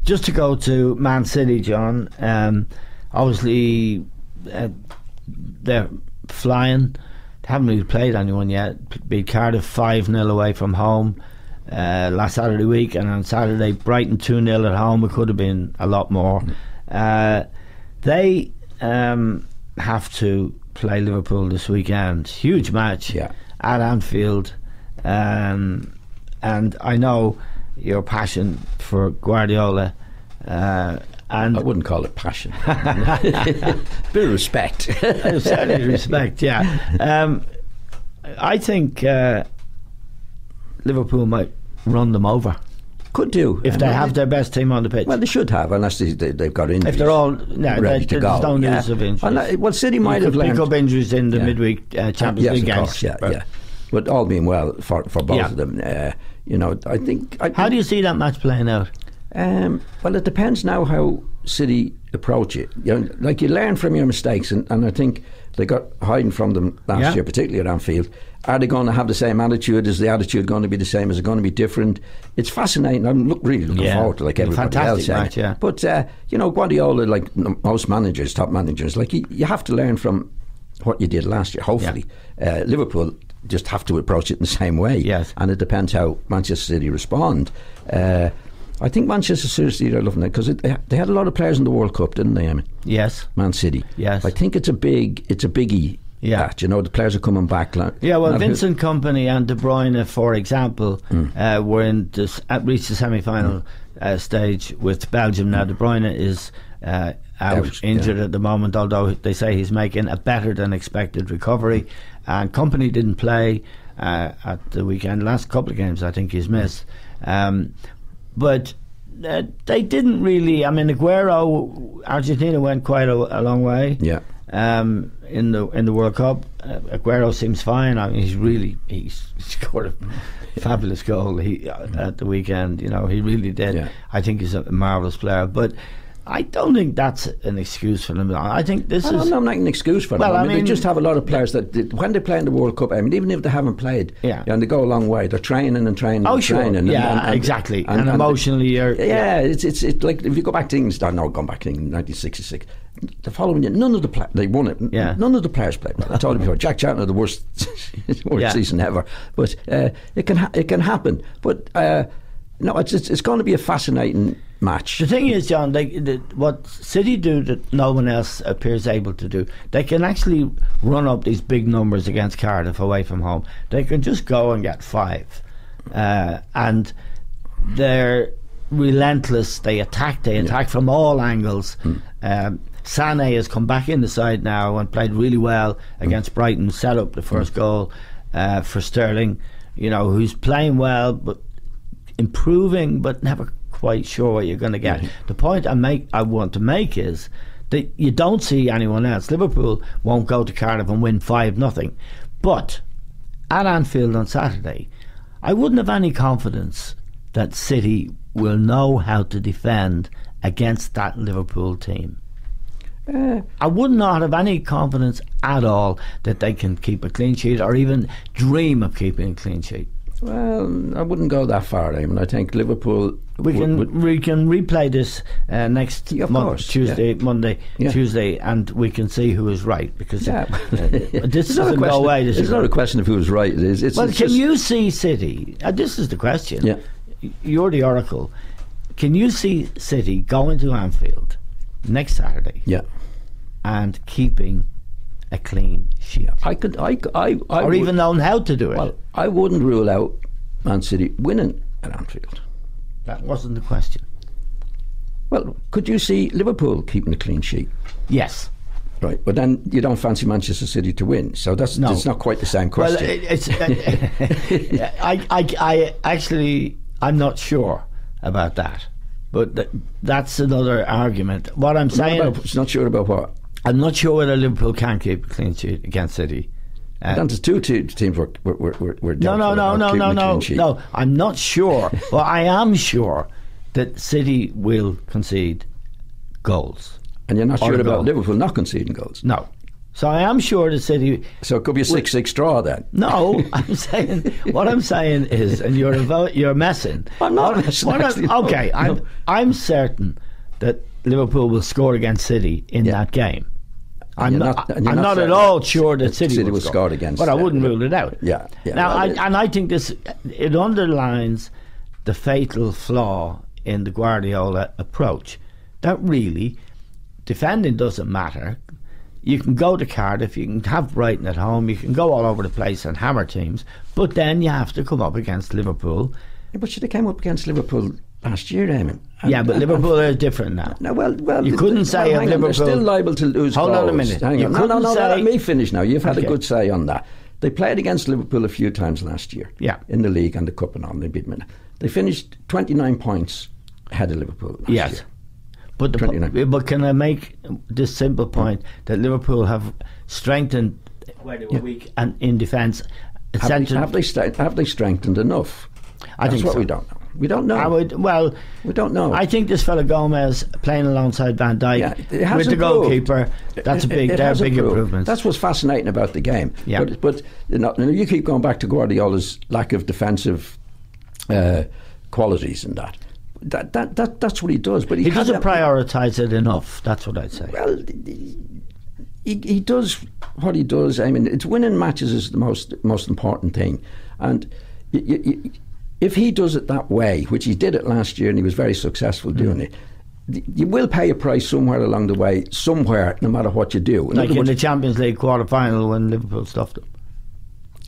just to go to Man City, John. Obviously, they're flying. They haven't really played anyone yet. Beat Cardiff 5-0 away from home last Saturday week, and on Saturday Brighton 2-0 at home. It could have been a lot more. They have to play Liverpool this weekend. Huge match at Anfield, and I know your passion for Guardiola. And I wouldn't call it passion. Bit of respect. Certainly respect, yeah. I think Liverpool might run them over. Could do. If they have their best team on the pitch. Well, they should have, unless they've got injuries. If they're all ready to go. There's no news of injuries. Well, City might have pick up injuries in the midweek Champions League games. But all being well for both of them. I think... How do you see that match playing out? Well, it depends now how City approach it. You learn from your mistakes, and I think they got hiding from them last year, particularly at Anfield. Are they going to have the same attitude? Is the attitude going to be the same? Is it going to be different? It's fascinating. I'm really looking forward to everybody else. Match, But Guardiola, like most managers, top managers, you have to learn from what you did last year. Hopefully, Liverpool just have to approach it in the same way. Yes, and it depends how Manchester City respond. I think Manchester City are loving it because they had a lot of players in the World Cup, didn't they? I mean, yes, Man City. Yes, I think it's a biggie. Yeah, that, the players are coming back. Vincent Kompany and De Bruyne, for example, were in reached the semi-final stage with Belgium. Now De Bruyne is out injured at the moment, although they say he's making a better than expected recovery. And Kompany didn't play at the weekend. Last couple of games, I think he's missed. But they didn't really. I mean, Aguero, Argentina went quite a long way. Yeah. In the World Cup, Aguero seems fine. I mean, he scored a fabulous goal at the weekend. He really did. Yeah. I think he's a marvellous player, but I don't think that's an excuse for them. I think this is... No, not an excuse for them. I mean, they just have a lot of players that when they play in the World Cup, I mean, even if they haven't played, and they go a long way, they're training and training and training. Yeah, exactly. And emotionally, you're... Yeah, it's like, if you go back to England, going back to England, 1966, the following year, none of the players, they won it. Yeah. None of the players played well. I told you before, Jack Charlton had the worst season ever. But it can happen. But it's going to be a fascinating match. The thing is, John, what City do that no one else appears able to do, they can actually run up these big numbers against Cardiff away from home. They can just go and get 5, and they're relentless. They attack from all angles. Sané has come back in the side now and played really well against Brighton, set up the first goal for Sterling, who's playing well but improving, but never quite sure what you're going to get. The point I want to make is that you don't see anyone else. Liverpool won't go to Cardiff and win 5-0, but at Anfield on Saturday, I wouldn't have any confidence that City will know how to defend against that Liverpool team. I would not have any confidence at all that they can keep a clean sheet or even dream of keeping a clean sheet. Well, I wouldn't go that far. I mean, I think Liverpool... We can replay this next Monday, Tuesday, and we can see who is right, because this doesn't go away. It's not a question of who is right. Can you see City? This is the question. Yeah. You're the oracle. Can you see City going to Anfield next Saturday? Yeah. And keeping a clean sheet? I would, even knowing how to do it. Well, I wouldn't rule out Man City winning at Anfield. That wasn't the question. Well, could you see Liverpool keeping a clean sheet? Yes. Right, but then you don't fancy Manchester City to win, so that's not quite the same question. Well, I'm not sure about that, but that's another argument. What I'm saying, it's not sure about what. I'm not sure whether Liverpool can keep a clean sheet against City. Then there's two teams were No, I'm not sure, but I am sure that City will concede goals. And you're not sure about Liverpool not conceding goals? No. So I am sure the City. So it could be a 6-6 draw then. No, I'm saying what I'm saying is, and you're messing. I'm not messing. Okay, no. I'm certain that Liverpool will score against City in that game. I'm not at all sure that City will score against, but I wouldn't rule it out. Yeah. Now, I think it underlines the fatal flaw in the Guardiola approach. That really defending doesn't matter. You can go to Cardiff, you can have Brighton at home, you can go all over the place and hammer teams, but then you have to come up against Liverpool. Yeah, but they came up against Liverpool last year, Eamon. But Liverpool are different now. No, well, you couldn't say of Liverpool. They're still liable to lose. Hold goals. on a minute. No, let me finish now. You've had a good say on that. They played against Liverpool a few times last year. In the league and the cup and all. They beat them. They finished 29 points ahead of Liverpool last year. But can I make this simple point that Liverpool have strengthened where they were weak and in defence? Have they strengthened enough? That's what we don't know. We don't know. We don't know. I think this fella Gomez playing alongside Van Dijk with the goalkeeper, they're big improvements. That's what's fascinating about the game. Yeah. But you keep going back to Guardiola's lack of defensive qualities and that. That's what he does, but he doesn't prioritise it enough. That's what I'd say. Well, he does what he does. I mean, it's winning matches is the most important thing, and if he does it that way, which he did it last year, and he was very successful doing it, you will pay a price somewhere along the way, no matter what you do. In the Champions League quarter-final when Liverpool stuffed them.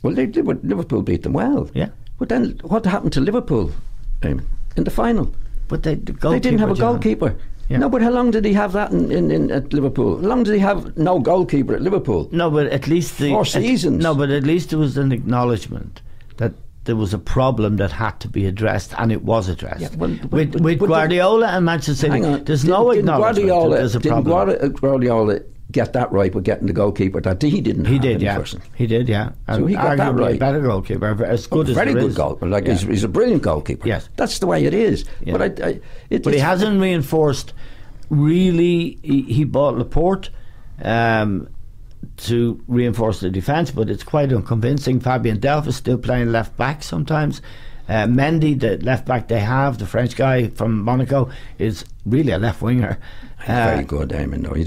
Well, Liverpool beat them well. Yeah, but then what happened to Liverpool in the final? But they didn't have a goalkeeper. Yeah. No, but how long did he have that at Liverpool? How long did he have no goalkeeper at Liverpool? No, but at least 4 seasons. No, but at least there was an acknowledgement that there was a problem that had to be addressed, and it was addressed. Yeah, with Guardiola and Manchester City, there's no acknowledgement that there's a problem. Didn't Guardiola get that right with getting the goalkeeper that he didn't have? He did, yeah. So he got that right. A better goalkeeper, as good as very good goalkeeper. He's a brilliant goalkeeper. Yes, that's the way it is. Yeah. But he hasn't reinforced. Really, he bought Laporte to reinforce the defence, but it's quite unconvincing. Fabian Delph is still playing left back sometimes. Mendy, the left back they have, the French guy from Monaco, is really a left winger. Very good, Eamon. No, he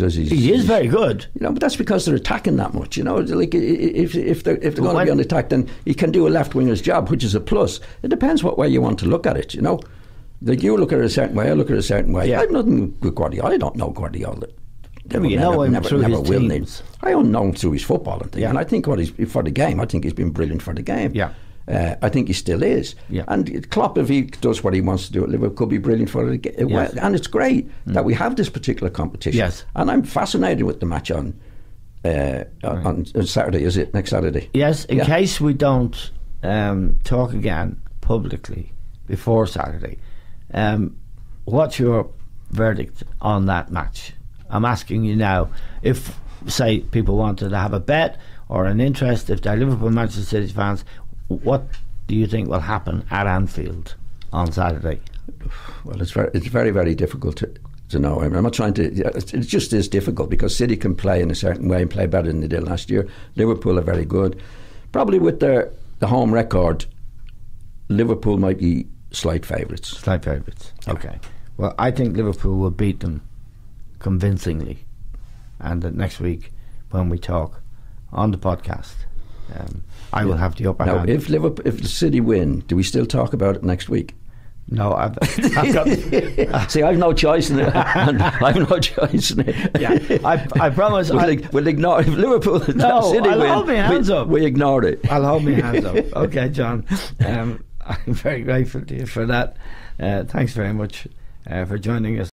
is very good. But that's because they're attacking that much. Like if they're going to be on attack, then he can do a left winger's job, which is a plus. It depends what way you want to look at it. Like you look at it a certain way, I look at it a certain way. Yeah. I've nothing with Guardiola. I don't know Guardiola. Never will need. I don't know him through his football and thing, and I think for the game, I think he's been brilliant for the game. Yeah. I think he still is. Yeah. And Klopp, if he does what he wants to do at Liverpool, could be brilliant for it. Yes. And it's great that we have this particular competition. Yes. And I'm fascinated with the match on Saturday. Is it next Saturday? Yes. In case we don't talk again publicly before Saturday, what's your verdict on that match? I'm asking you now, if, say, people wanted to have a bet or an interest, if they're Liverpool Manchester City fans, what do you think will happen at Anfield on Saturday? Well, it's very, very difficult to know. I'm not trying to. It just is difficult because City can play in a certain way and play better than they did last year. Liverpool are very good. Probably with the home record, Liverpool might be slight favourites. Slight favourites. Okay. Well, I think Liverpool will beat them convincingly, and that next week when we talk on the podcast, I will have the upper hand. If the City win, do we still talk about it next week? No, I've got. See, I've no choice in it. I've no choice in it. Yeah, I promise. We'll ignore if Liverpool and City I'll win. Hold my hands up. We ignore it. I'll hold my hands up. Okay, John. I'm very grateful to you for that. Thanks very much for joining us.